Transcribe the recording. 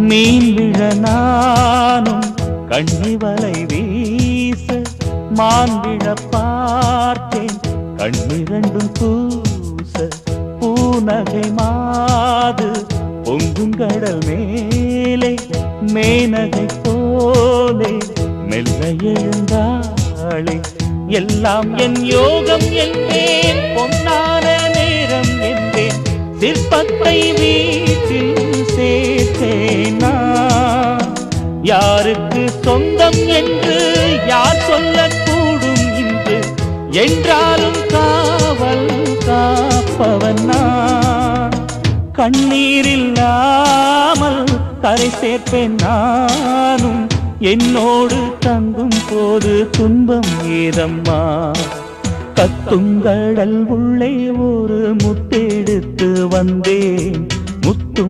மீன் விழ நானும் கண்ணி வலை வீச மான் விழ பார்த்தேன் கண்ணிரண்டும் கூச பூநகை மாது பொங்குங்கடல் மேலே மேனகை போலே மெல்ல எழுந்தாளே எல்லாம் என் யோகம் என்பேன் பொன்னான நேரம் என்பேன் சிற்பத்தை வீட்டில் சேர்த்தேனா யாருக்கு சொந்தம் என்று யார் சொல்லக்கூடும் இன்று என்றாலும் காவல் காப்பவன் நான் கண்ணீரில்லாமல் கரை சேர்ப்பேன் நானும் என்னோடு தங்கும் போது துன்பம் ஏதம்மா கத்துங்கடல் உள்ளே ஒரு முத்தெடுத்து வந்தேன்